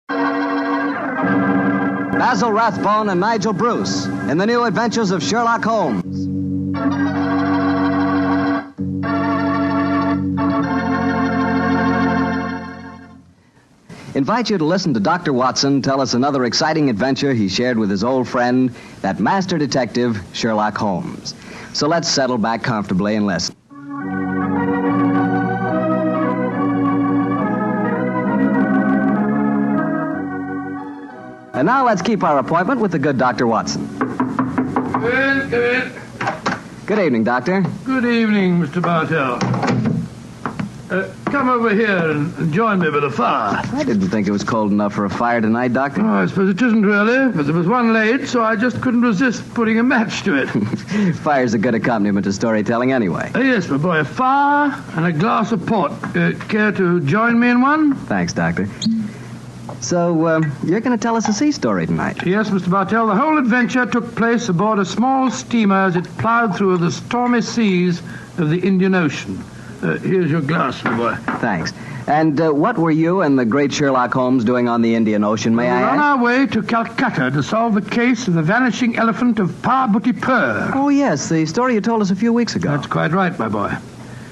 Basil Rathbone and Nigel Bruce in the new adventures of Sherlock Holmes. Invite you to listen to Dr. Watson tell us another exciting adventure he shared with his old friend, that master detective, Sherlock Holmes. So let's settle back comfortably and listen. And now let's keep our appointment with the good Dr. Watson. Come in. Good evening, Doctor. Good evening, Mr. Bartell. Come over here and join me by the fire. I didn't think it was cold enough for a fire tonight, Doctor. Oh, I suppose it isn't really, but there was one late, so I just couldn't resist putting a match to it. Fire's a good accompaniment to storytelling anyway. Yes, my boy, a fire and a glass of port. Care to join me in one? Thanks, Doctor. So, you're going to tell us a sea story tonight? Yes, Mr. Bartell. The whole adventure took place aboard a small steamer as it plowed through the stormy seas of the Indian Ocean. Here's your glass, my boy. Thanks. And what were you and the great Sherlock Holmes doing on the Indian Ocean, may I ask? We're on our way to Calcutta to solve the case of the vanishing elephant of Parbhuti-Pur. Oh, yes, the story you told us a few weeks ago. That's quite right, my boy.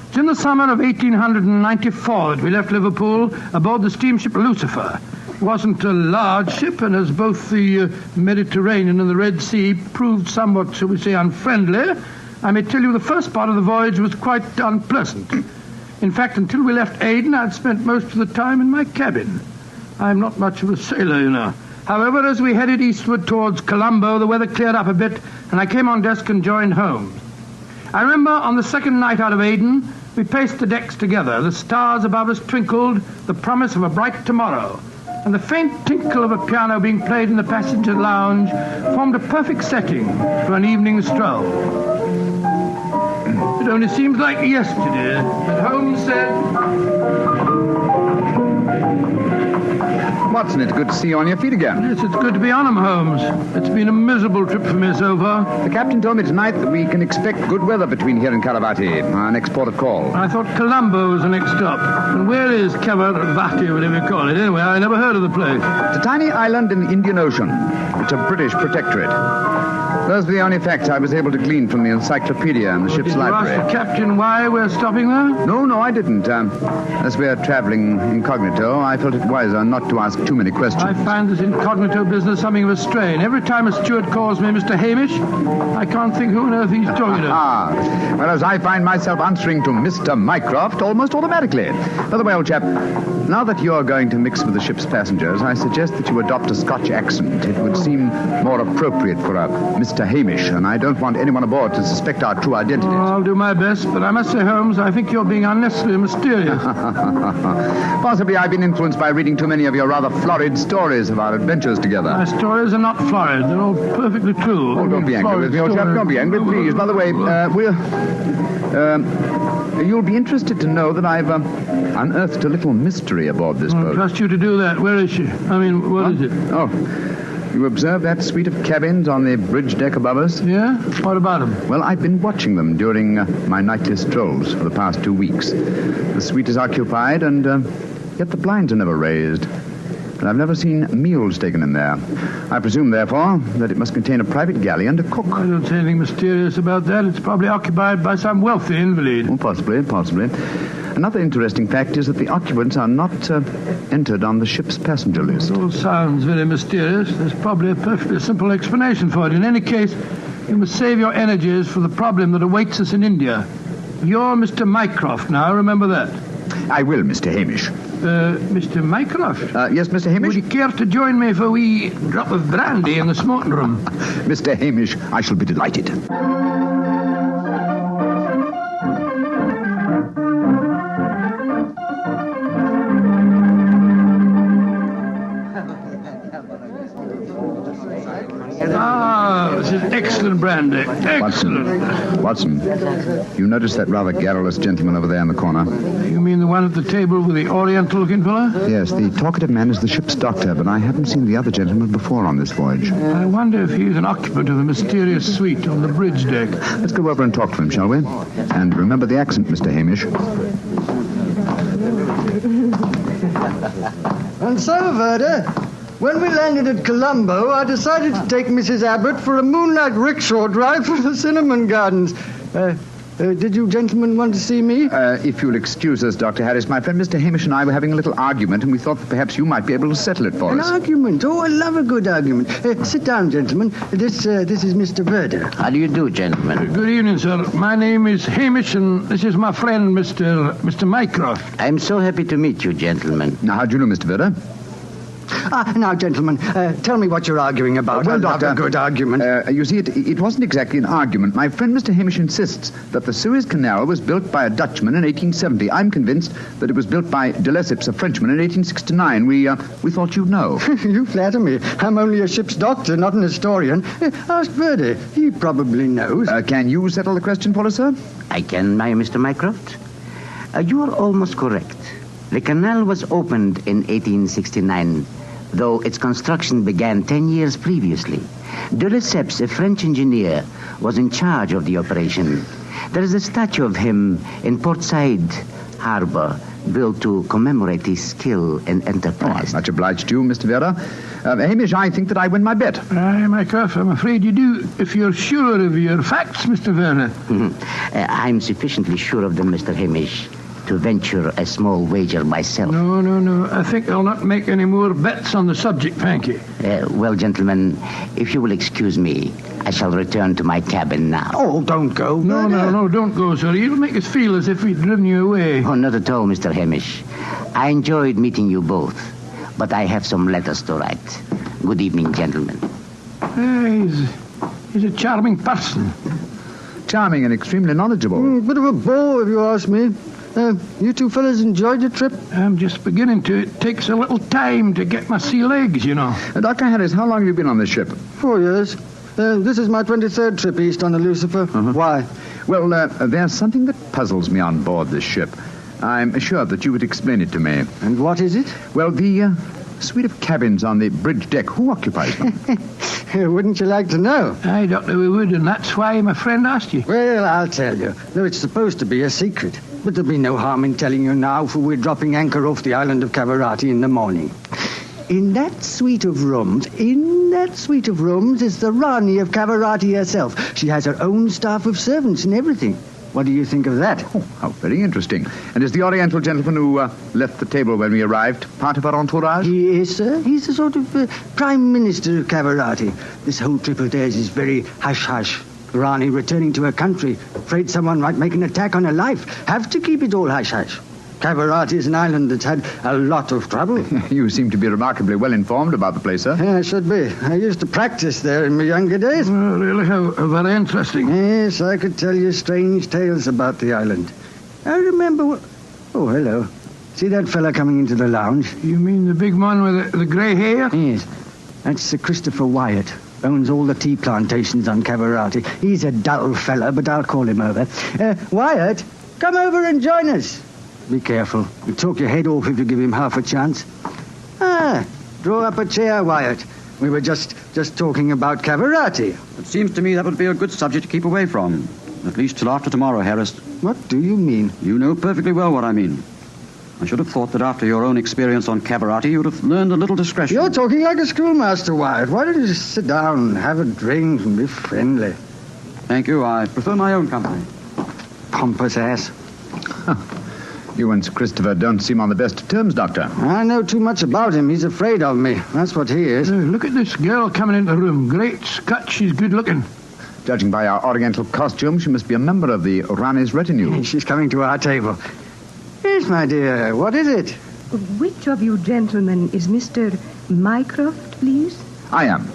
It's in the summer of 1894 that we left Liverpool aboard the steamship Lucifer. It wasn't a large ship, and as both the Mediterranean and the Red Sea proved somewhat, shall we say, unfriendly, I may tell you the first part of the voyage was quite unpleasant. In fact, until we left Aden, I'd spent most of the time in my cabin. I'm not much of a sailor, you know. However, as we headed eastward towards Colombo, the weather cleared up a bit, and I came on deck and joined Holmes. I remember on the second night out of Aden, we paced the decks together. The stars above us twinkled, the promise of a bright tomorrow. And the faint tinkle of a piano being played in the passenger lounge formed a perfect setting for an evening stroll. It only seems like yesterday that Holmes said... Watson, it's good to see you on your feet again. Yes, it's good to be on 'em, Holmes. It's been a miserable trip for me so far. The captain told me tonight that we can expect good weather between here and Caravati, our next port of call. I thought Colombo was the next stop. And where is Caravati, whatever you call it? Anyway, I never heard of the place. It's a tiny island in the Indian Ocean. It's a British protectorate. Those were the only facts I was able to glean from the encyclopedia and the ship's library. Did you ask the captain why we're stopping there? No, I didn't. As we're traveling incognito, I felt it wiser not to ask too many questions. I find this incognito business something of a strain. Every time a steward calls me Mr. Hamish, I can't think who on earth he's talking to. Whereas I find myself answering to Mr. Mycroft almost automatically. By the way, old chap, now that you're going to mix with the ship's passengers, I suggest that you adopt a Scotch accent. It would seem more appropriate for a Mr. Hamish, and I don't want anyone aboard to suspect our true identities. Oh, I'll do my best, but I must say, Holmes, I think you're being unnecessarily mysterious. Possibly I've been influenced by reading too many of your rather florid stories of our adventures together. My stories are not florid. They're all perfectly true. Oh, don't be angry with me, old chap. Don't be angry, please. By the way, you'll be interested to know that I've unearthed a little mystery aboard this boat. I trust you to do that. Where is she? I mean, what is it? Oh, you observe that suite of cabins on the bridge deck above us? Yeah? What about them? Well, I've been watching them during my nightly strolls for the past 2 weeks. The suite is occupied, and yet the blinds are never raised. And I've never seen meals taken in there. I presume, therefore, that it must contain a private galley and a cook. I don't see anything mysterious about that. It's probably occupied by some wealthy invalid. Oh, possibly. Another interesting fact is that the occupants are not entered on the ship's passenger list. It all sounds very mysterious. There's probably a perfectly simple explanation for it. In any case, you must save your energies for the problem that awaits us in India. You're Mr. Mycroft now, remember that. I will, Mr. Hamish. Mr. Mycroft? Yes, Mr. Hamish? Would you care to join me for a wee drop of brandy in the smoking room? Mr. Hamish, I shall be delighted. This is excellent brandy. Excellent. Watson, you notice that rather garrulous gentleman over there in the corner? You mean the one at the table with the oriental-looking fellow? Yes, the talkative man is the ship's doctor, but I haven't seen the other gentleman before on this voyage. I wonder if he's an occupant of the mysterious suite on the bridge deck. Let's go over and talk to him, shall we? And remember the accent, Mr. Hamish. And so, Verda, When we landed at Colombo, I decided to take Mrs. Abbott for a moonlight rickshaw drive through the cinnamon gardens. Did you gentlemen want to see me? If you'll excuse us, Dr. Harris, my friend Mr. Hamish and I were having a little argument, and we thought that perhaps you might be able to settle it for us. An argument? Oh, I love a good argument. Sit down, gentlemen. This is Mr. Verder. How do you do, gentlemen? Good evening, sir. My name is Hamish, and this is my friend, Mr. Mycroft. I'm so happy to meet you, gentlemen. Now, how do you know, Mr. Verder? Now, gentlemen, tell me what you're arguing about. Well, I love Doctor, a good argument. You see, it wasn't exactly an argument. My friend Mr. Hamish insists that the Suez Canal was built by a Dutchman in 1870. I'm convinced that it was built by de Lesseps, a Frenchman, in 1869. We thought you'd know. You flatter me. I'm only a ship's doctor, not an historian. Ask Verdi. He probably knows. Can you settle the question for us, sir? I can, my Mr. Mycroft. You are almost correct. The canal was opened in 1869, though its construction began 10 years previously. De Lesseps, a French engineer, was in charge of the operation. There is a statue of him in Port Said Harbor, built to commemorate his skill and enterprise. Much obliged to you, Mr. Vera. Hamish, I think that I win my bet. Aye, Mycroft, I'm afraid you do, if you're sure of your facts, Mr. Verder. I'm sufficiently sure of them, Mr. Hamish, to venture a small wager myself. No. I think I'll not make any more bets on the subject, thank you. Well, gentlemen, if you will excuse me, I shall return to my cabin now. Oh, don't go. No, don't go, sir. You'll make us feel as if we'd driven you away. Oh, not at all, Mr. Hamish. I enjoyed meeting you both, but I have some letters to write. Good evening, gentlemen. He's a charming person. Charming and extremely knowledgeable. Bit of a bore, if you ask me. You two fellas enjoyed your trip? I'm just beginning to. It takes a little time to get my sea legs, you know. Dr. Harris, how long have you been on this ship? 4 years. This is my 23rd trip east on the Lucifer. Why? Well, there's something that puzzles me on board this ship. I'm sure that you would explain it to me. And what is it? Well, the suite of cabins on the bridge deck, who occupies them? Wouldn't you like to know? Aye, Doctor, we would, and that's why my friend asked you. Well, I'll tell you. Though it's supposed to be a secret. But there'll be no harm in telling you now, for we're dropping anchor off the island of Cavarati in the morning. In that suite of rooms is the Rani of Cavarati herself. She has her own staff of servants and everything. What do you think of that? Oh, how very interesting. And is the Oriental gentleman who left the table when we arrived part of our entourage? He is, sir. He's the sort of Prime Minister of Cavarati. This whole trip of theirs is very hush-hush. Rani returning to her country, afraid someone might make an attack on her life. Have to keep it all hush-hush. Cavarati is an island that's had a lot of trouble. You seem to be remarkably well informed about the place, sir. Yeah, I should be. I used to practice there in my younger days. Oh, really? How very interesting. Yes, I could tell you strange tales about the island. I remember what... Oh, hello. See that fella coming into the lounge? You mean the big man with the grey hair? Yes. That's Sir Christopher Wyatt. Owns all the tea plantations on Cavarati. He's a dull fella, but I'll call him over. Wyatt, come over and join us. Be careful. You'll talk your head off if you give him half a chance. Draw up a chair, Wyatt. We were just talking about Cavarati. It seems to me that would be a good subject to keep away from. At least till after tomorrow, Harris. What do you mean? You know perfectly well what I mean. I should have thought that after your own experience on Cavarati, you'd have learned a little discretion. You're talking like a schoolmaster, Wyatt. Why don't you just sit down, have a drink, and be friendly? Thank you. I prefer my own company. Pompous ass. You and Sir Christopher don't seem on the best of terms, Doctor. I know too much about him. He's afraid of me. That's what he is. Look at this girl coming into the room. Great Scott, she's good looking. Judging by our Oriental costume, she must be a member of the Rani's retinue. She's coming to our table. Yes, my dear. What is it? Which of you gentlemen is Mr. Mycroft, please? I am.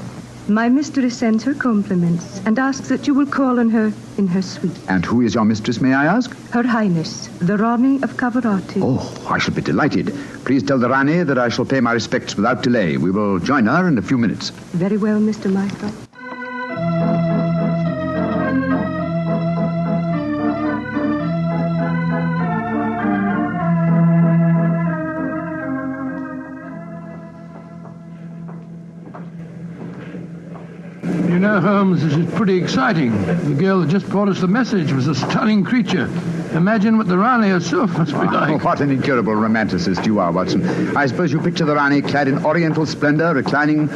My mistress sends her compliments and asks that you will call on her in her suite. And who is your mistress, may I ask? Her Highness, the Rani of Cavarati. Oh, I shall be delighted. Please tell the Rani that I shall pay my respects without delay. We will join her in a few minutes. Very well, Mr. Mycroft. You know, Holmes, this is pretty exciting. The girl that just brought us the message was a stunning creature. Imagine what the Rani herself must be like. What an incurable romanticist you are, Watson. I suppose you picture the Rani clad in oriental splendor, reclining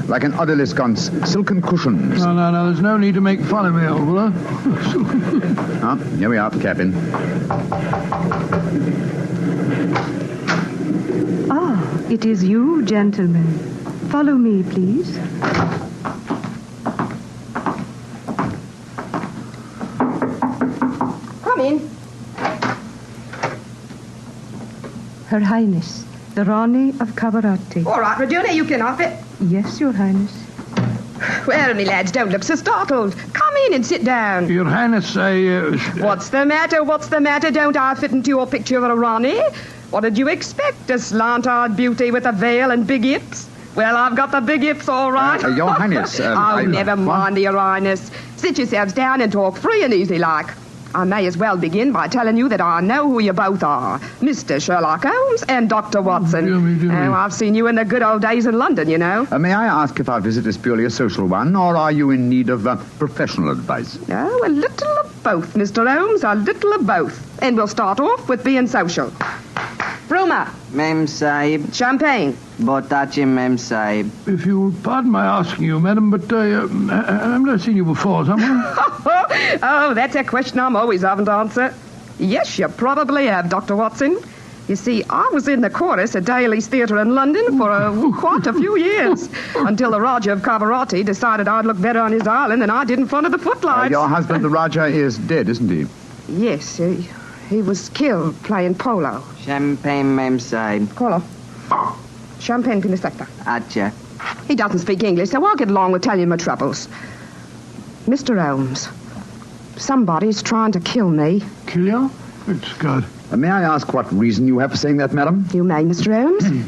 like an odalisque on silken cushions. No, there's no need to make fun of me, old fellow. Here we are, the cabin. Ah, it is you, gentlemen. Follow me, please. Come in. Her Highness, the Rani of Cavarati. All right, Regina, you can off it. Yes, Your Highness. Well, me lads, don't look so startled. Come in and sit down. Your Highness, What's the matter? Don't I fit into your picture of a Rani? What did you expect? A slant-eyed beauty with a veil and big hips? Well, I've got the big hips, all right. Your Highness... never mind, Your Highness. Sit yourselves down and talk free and easy like. I may as well begin by telling you that I know who you both are. Mr. Sherlock Holmes and Dr. Watson. Dear me. I've seen you in the good old days in London, you know. May I ask if our visit is purely a social one, or are you in need of professional advice? Oh, a little of both, Mr. Holmes, a little of both. And we'll start off with being social. Bruma. Mem Sahib. Champagne. Botachi, Mem Sahib. If you pardon my asking you, madam, but I've never seen you before, someone. Oh, that's a question I'm always having to answer. Yes, you probably have, Dr. Watson. You see, I was in the chorus at Daly's Theatre in London for quite a few years, until the Raja of Cavarati decided I'd look better on his island than I did in front of the footlights. Your husband, the Raja, is dead, isn't he? Yes, he was killed playing polo. Champagne, Mem Sahib. Colo. Champagne pinisecta. Acha. He doesn't speak English, so I'll get along with telling my troubles. Mr. Holmes, somebody's trying to kill me. Kill you? It's God. May I ask what reason you have for saying that, madam? You may, Mr. Holmes.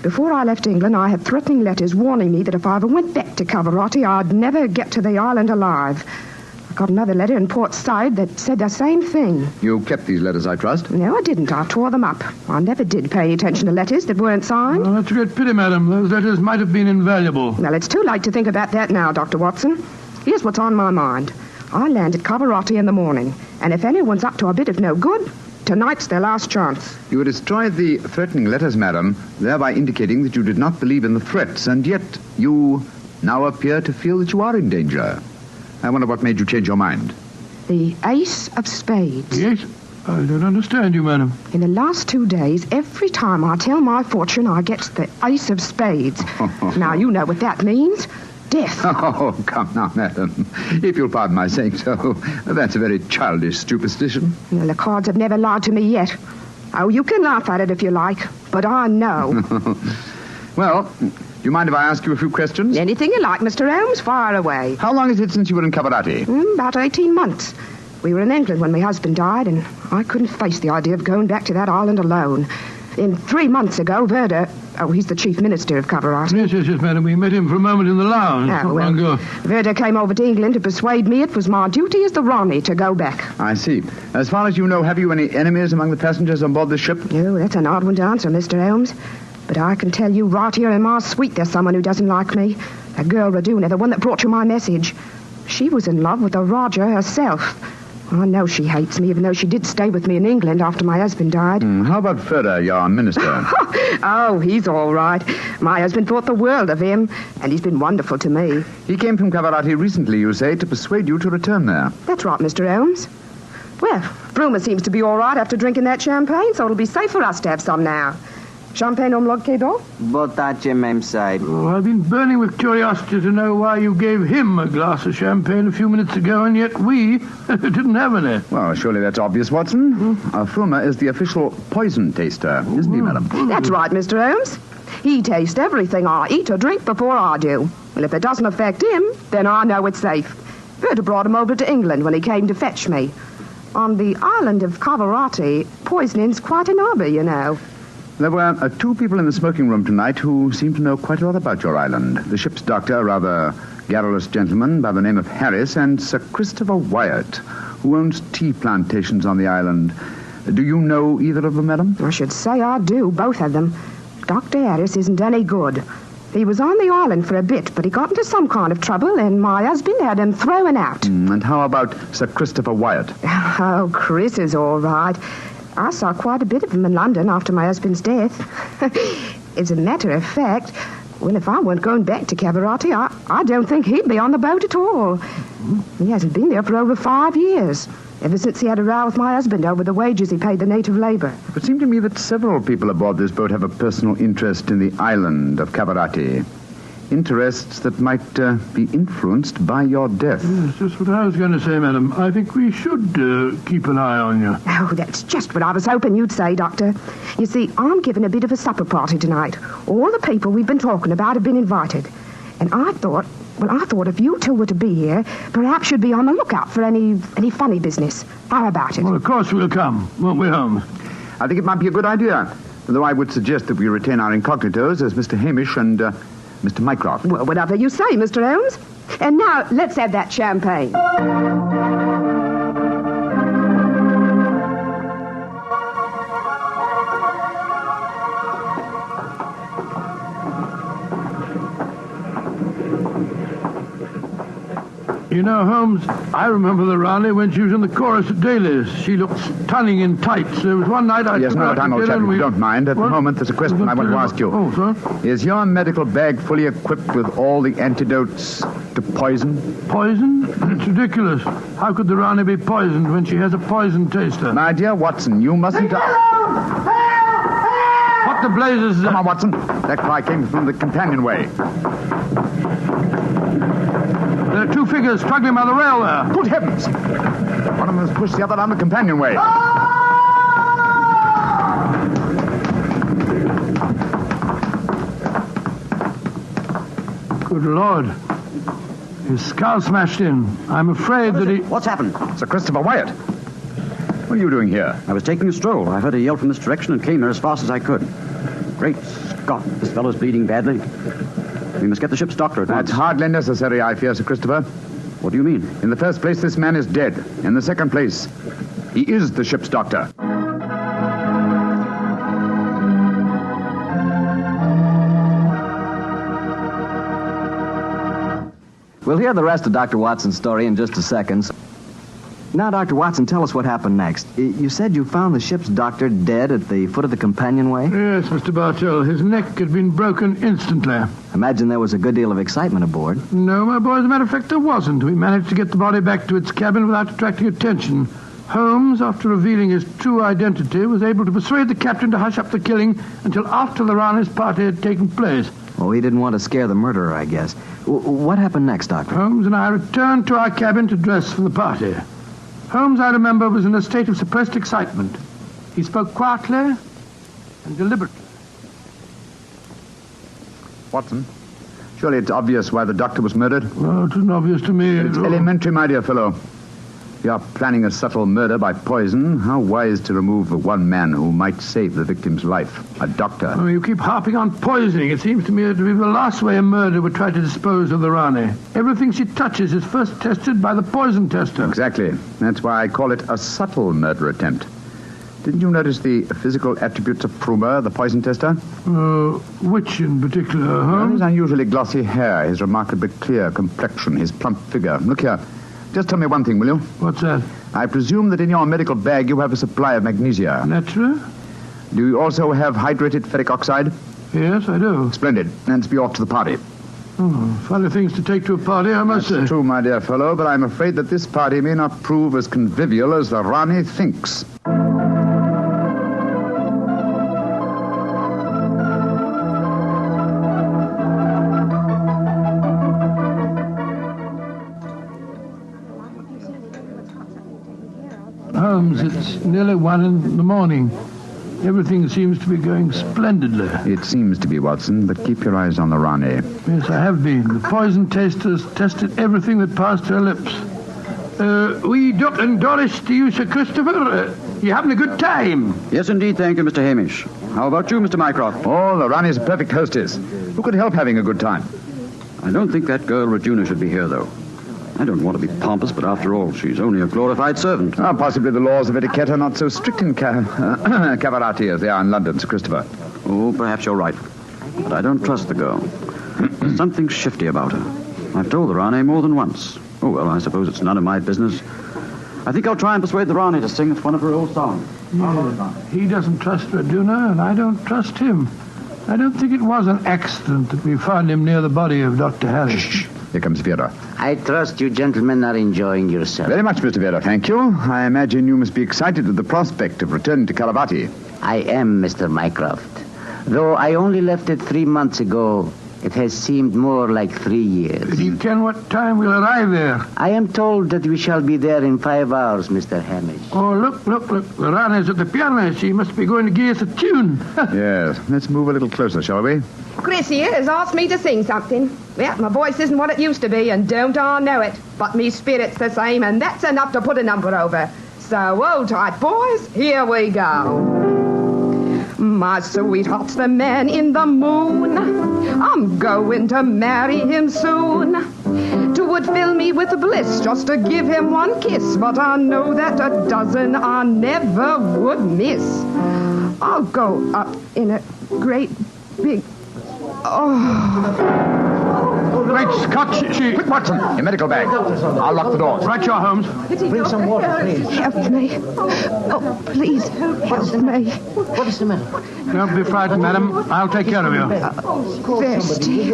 Before I left England, I had threatening letters warning me that if I ever went back to Cavarati, I'd never get to the island alive. I got another letter in Port Said that said the same thing. You kept these letters, I trust? No, I didn't. I tore them up. I never did pay any attention to letters that weren't signed. Oh, that's a great pity, madam. Those letters might have been invaluable. Well, it's too late to think about that now, Dr. Watson. Here's what's on my mind. I land at Cavarati in the morning, and if anyone's up to a bit of no good, tonight's their last chance. You destroyed the threatening letters, madam, thereby indicating that you did not believe in the threats, and yet you now appear to feel that you are in danger. I wonder what made you change your mind. The Ace of Spades. Yes? I don't understand you, madam. In the last 2 days, every time I tell my fortune, I get the Ace of Spades. Now, you know what that means. Death. Oh, come now, madam. If you'll pardon my saying so, that's a very childish superstition. Well, the cards have never lied to me yet. Oh, you can laugh at it if you like, but I know. Well, do you mind if I ask you a few questions? Anything you like, Mr. Holmes, fire away. How long is it since you were in Cavarati? About 18 months. We were in England when my husband died, and I couldn't face the idea of going back to that island alone. Then 3 months ago, Verda... Oh, he's the chief minister of Cavarati. Yes, madam. We met him for a moment in the lounge. Oh, well, Verda came over to England to persuade me it was my duty as the Rani to go back. I see. As far as you know, have you any enemies among the passengers on board the ship? Oh, that's an odd one to answer, Mr. Holmes. But I can tell you right here in my suite there's someone who doesn't like me. That girl, Raduna, the one that brought you my message. She was in love with the Raja herself. I know she hates me, even though she did stay with me in England after my husband died. How about Ferda, your minister? Oh, he's all right. My husband thought the world of him, and he's been wonderful to me. He came from Cavarati recently, you say, to persuade you to return there. That's right, Mr. Holmes. Well, Bruma seems to be all right after drinking that champagne, so it'll be safe for us to have some now. Champagne omlog kedo? Botache, Mem Sahib. Oh, I've been burning with curiosity to know why you gave him a glass of champagne a few minutes ago, and yet we didn't have any. Well, surely that's obvious, Watson. Fruma is the official poison taster, isn't he, madam? That's right, Mr. Holmes. He tastes everything I eat or drink before I do. Well, if it doesn't affect him, then I know it's safe. Verda brought him over to England when he came to fetch me. On the island of Cavarati, poisoning's quite an hobby, you know. There were 2 people in the smoking room tonight who seemed to know quite a lot about your island. The ship's doctor, a rather garrulous gentleman by the name of Harris, and Sir Christopher Wyatt, who owns tea plantations on the island. Do you know either of them, madam? I should say I do, both of them. Dr. Harris isn't any good. He was on the island for a bit, but he got into some kind of trouble, and my husband had him thrown out. And how about Sir Christopher Wyatt? Oh, Chris is all right. I saw quite a bit of him in London after my husband's death. As a matter of fact, well, if I weren't going back to Cavarati, I don't think he'd be on the boat at all. He hasn't been there for over 5 years, ever since he had a row with my husband over the wages he paid the native labor. It seemed to me that several people aboard this boat have a personal interest in the island of Cavarati. Interests that might be influenced by your death. Yes, just what I was going to say, madam. I think we should keep an eye on you. Oh, that's just what I was hoping you'd say, Doctor. You see, I'm giving a bit of a supper party tonight. All the people we've been talking about have been invited. And I thought if you two were to be here, perhaps you'd be on the lookout for any funny business. How about it? Well, of course we'll come, won't we, Holmes? I think it might be a good idea, though I would suggest that we retain our incognitos as Mr. Hamish and Mr. Mycroft. Well, whatever you say, Mr. Holmes. And now, let's have that champagne. You know, Holmes, I remember the Rani when she was in the chorus at Daly's. She looked stunning in tights. There was one night I... Yes, no time, old chap, if you don't mind. At the moment, there's a question I want to ask you. Oh, sir? Is your medical bag fully equipped with all the antidotes to poison? Poison? It's ridiculous. How could the Rani be poisoned when she has a poison taster? My dear Watson, you mustn't... What the blazes is that? Come on, Watson. That cry came from the companionway. There are two figures struggling by the rail there. Good heavens! One of them has pushed the other down the companionway. Good Lord. His skull smashed in. I'm afraid that he... What's happened? Sir Christopher Wyatt. What are you doing here? I was taking a stroll. I heard a yell from this direction and came here as fast as I could. Great Scott, this fellow's bleeding badly. We must get the ship's doctor at once. That's hardly necessary, I fear, Sir Christopher. What do you mean? In the first place, this man is dead. In the second place, he is the ship's doctor. We'll hear the rest of Dr. Watson's story in just a second. Now, Dr. Watson, tell us what happened next. You said you found the ship's doctor dead at the foot of the companionway? Yes, Mr. Bartell. His neck had been broken instantly. Imagine there was a good deal of excitement aboard. No, my boy, as a matter of fact, there wasn't. We managed to get the body back to its cabin without attracting attention. Holmes, after revealing his true identity, was able to persuade the captain to hush up the killing until after the Rani's party had taken place. Oh, he didn't want to scare the murderer, I guess. What happened next, Doctor? Holmes and I returned to our cabin to dress for the party. Holmes, I remember, was in a state of suppressed excitement. He spoke quietly and deliberately. Watson, surely it's obvious why the doctor was murdered? Well, it isn't obvious to me. It's elementary, my dear fellow. If you are planning a subtle murder by poison, how wise to remove the one man who might save the victim's life, a doctor. Oh, you keep harping on poisoning. It seems to me to be the last way a murderer would try to dispose of the Rani. Everything she touches is first tested by the poison tester. Exactly. That's why I call it a subtle murder attempt. Didn't you notice the physical attributes of Prumer, the poison tester? Which in particular, Well, Holmes? his unusually glossy hair, his remarkably clear complexion, his plump figure. Look here. Just tell me one thing, will you? What's that? I presume that in your medical bag you have a supply of magnesia. Naturally? Do you also have hydrated ferric oxide? Yes, I do. Splendid. Let's be off to the party. Oh, funny things to take to a party, I must say. That's true, my dear fellow, but I'm afraid that this party may not prove as convivial as the Rani thinks. Holmes, it's nearly 1 in the morning. Everything seems to be going splendidly. It seems to be, Watson, but keep your eyes on the Rani. Yes, I have been. The poison testers tested everything that passed her lips. We Dot and Doris to you, Sir Christopher. You having a good time? Yes, indeed, thank you, Mr. Hamish. How about you, Mr. Mycroft? Oh, the Rani's a perfect hostess. Who could help having a good time? I don't think that girl Regina should be here, though. I don't want to be pompous, but after all, she's only a glorified servant. Possibly the laws of etiquette are not so strict in Cavarati as they are in London, Sir Christopher. Oh, perhaps you're right. but I don't trust the girl. There's something shifty about her. I've told the Rani more than once. Oh, well, I suppose it's none of my business. I think I'll try and persuade the Rani to sing us one of her old songs. Yeah. He doesn't trust Raduna, and I don't trust him. I don't think it was an accident that we found him near the body of Dr. Harris. Shh. Here comes Vera. I trust you gentlemen are enjoying yourself. Very much, Mr. Vera, thank you. I imagine you must be excited at the prospect of returning to Kalavati. I am, Mr. Mycroft. Though I only left it 3 months ago, it has seemed more like 3 years. Do you ken what time we'll arrive there? I am told that we shall be there in 5 hours, Mr. Hamish. Oh, look. The Rana's at the piano. She must be going to give us a tune. Yes. Let's move a little closer, shall we? Chris here has asked me to sing something. Well, my voice isn't what it used to be, and don't I know it. But me spirit's the same, and that's enough to put a number over. So, hold tight, boys. Here we go. My sweetheart's the man in the moon. I'm going to marry him soon. 'Twould fill me with bliss just to give him one kiss, but I know that a dozen I never would miss. I'll go up in a great big... Great Scott, she... Quick, Watson, your medical bag. I'll lock the doors. Right, your Holmes. Bring some water, please. Help me. Oh, please, help me. What is the matter? Don't be frightened, madam. I'll take care of you. Thirsty.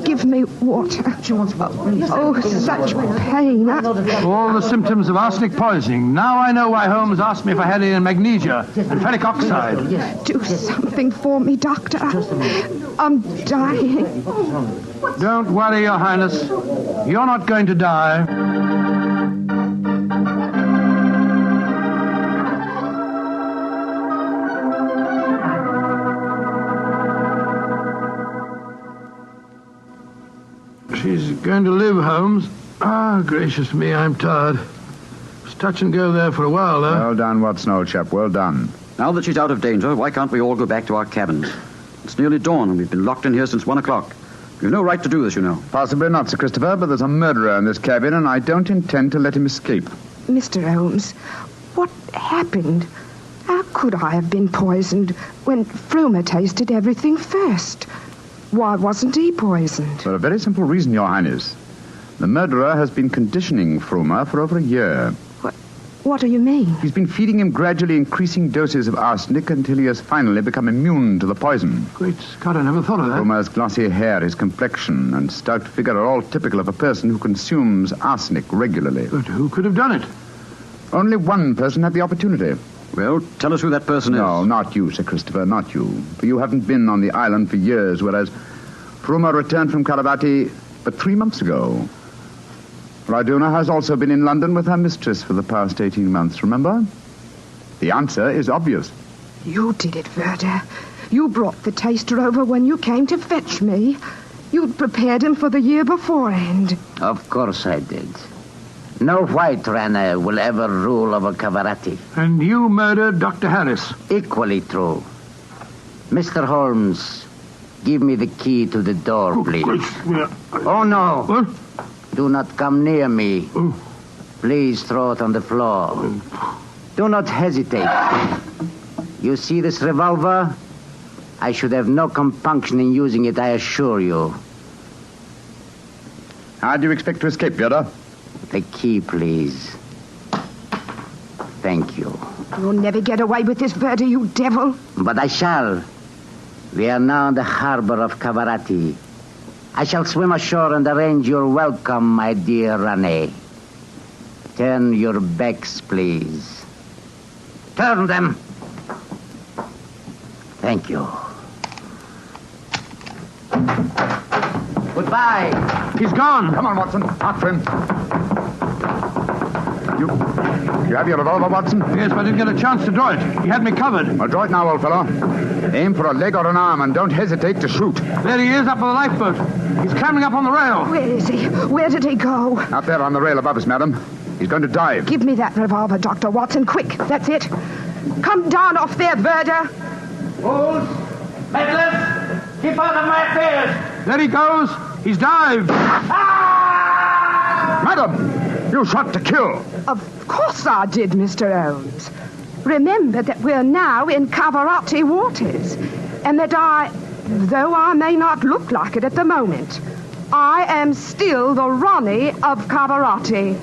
Give me water. She wants water. Oh, such pain. All the symptoms of arsenic poisoning. Now I know why Holmes asked me if I had any magnesia and ferric oxide. Do something for me, Doctor. I'm dying. Don't worry, Your Highness. You're not going to die. She's going to live, Holmes. Ah, gracious me, I'm tired. It's touch and go there for a while, though. Well done, Watson, old chap. Well done. Now that she's out of danger, why can't we all go back to our cabins? It's nearly dawn, and we've been locked in here since 1 o'clock. You've no right to do this, you know. Possibly not, Sir Christopher, but there's a murderer in this cabin, and I don't intend to let him escape. Mr. Holmes, what happened? How could I have been poisoned when Frumer tasted everything first? Why wasn't he poisoned? For a very simple reason, Your Highness. The murderer has been conditioning Frumer for over a year. What do you mean? He's been feeding him gradually increasing doses of arsenic until he has finally become immune to the poison. Great Scott, I never thought of that. Frumer's glossy hair, his complexion, and stout figure are all typical of a person who consumes arsenic regularly. But who could have done it? Only one person had the opportunity. Well, tell us who that person is. No, not you, Sir Christopher, not you. For you haven't been on the island for years, whereas Frumer returned from Kalavati but 3 months ago. Raduna has also been in London with her mistress for the past 18 months, remember? The answer is obvious. You did it, Verda. You brought the taster over when you came to fetch me. You'd prepared him for the year beforehand. Of course I did. No white Rana will ever rule over Kavarati. And you murdered Dr. Harris. Equally true. Mr. Holmes, give me the key to the door, please. Oh, no. What? Do not come near me. Please throw it on the floor. Do not hesitate. You see this revolver? I should have no compunction in using it, I assure you. How do you expect to escape, Yoda? The key, please. Thank you. You'll never get away with this, Verda, you devil. But I shall. We are now in the harbor of Kavarati. I shall swim ashore and arrange your welcome, my dear Rane. Turn your backs, please. Turn them. Thank you. Goodbye. He's gone. Come on, Watson. Out for him. You have your revolver, Watson? Yes, but I didn't get a chance to draw it. He had me covered. Well, draw it now, old fellow. Aim for a leg or an arm and don't hesitate to shoot. There he is, up on the lifeboat. He's climbing up on the rail. Where is he? Where did he go? Out there on the rail above us, madam. He's going to dive. Give me that revolver, Dr. Watson, quick. That's it. Come down off there, Verda. Fools! Meddlers! Keep out of my affairs! There he goes. He's dived. Madam, you shot to kill. Of course I did, Mr. Holmes. Remember that we're now in Kavarati waters, and that I Though I may not look like it at the moment, I am still the Ronnie of Cavarati.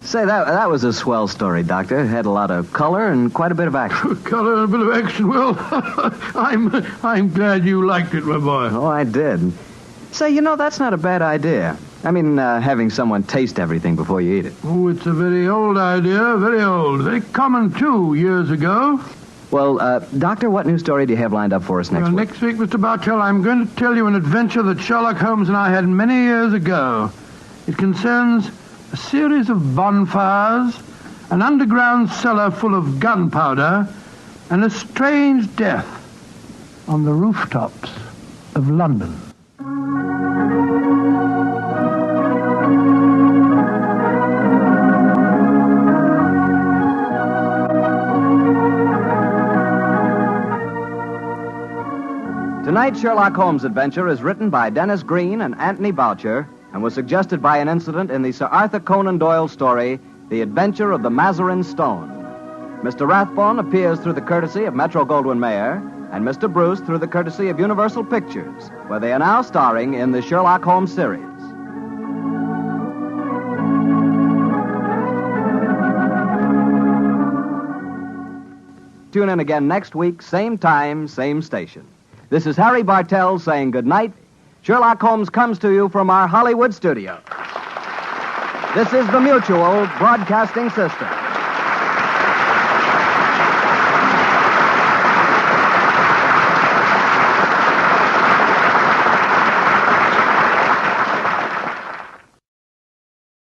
Say, that was a swell story, Doctor. It had a lot of color and quite a bit of action. Color and a bit of action. Well, I'm glad you liked it, my boy. Oh, I did. Say, that's not a bad idea. I mean, having someone taste everything before you eat it. Oh, it's a very old idea, very old. Very common, too, years ago. Well, Doctor, what new story do you have lined up for us next week? Next week, Mr. Bartell, I'm going to tell you an adventure that Sherlock Holmes and I had many years ago. It concerns a series of bonfires, an underground cellar full of gunpowder, and a strange death on the rooftops of London. Tonight's Sherlock Holmes adventure is written by Dennis Green and Anthony Boucher and was suggested by an incident in the Sir Arthur Conan Doyle story, The Adventure of the Mazarin Stone. Mr. Rathbone appears through the courtesy of Metro-Goldwyn-Mayer, and Mr. Bruce through the courtesy of Universal Pictures, where they are now starring in the Sherlock Holmes series. Tune in again next week, same time, same station. This is Harry Bartell saying good night. Sherlock Holmes comes to you from our Hollywood studio. This is the Mutual Broadcasting System.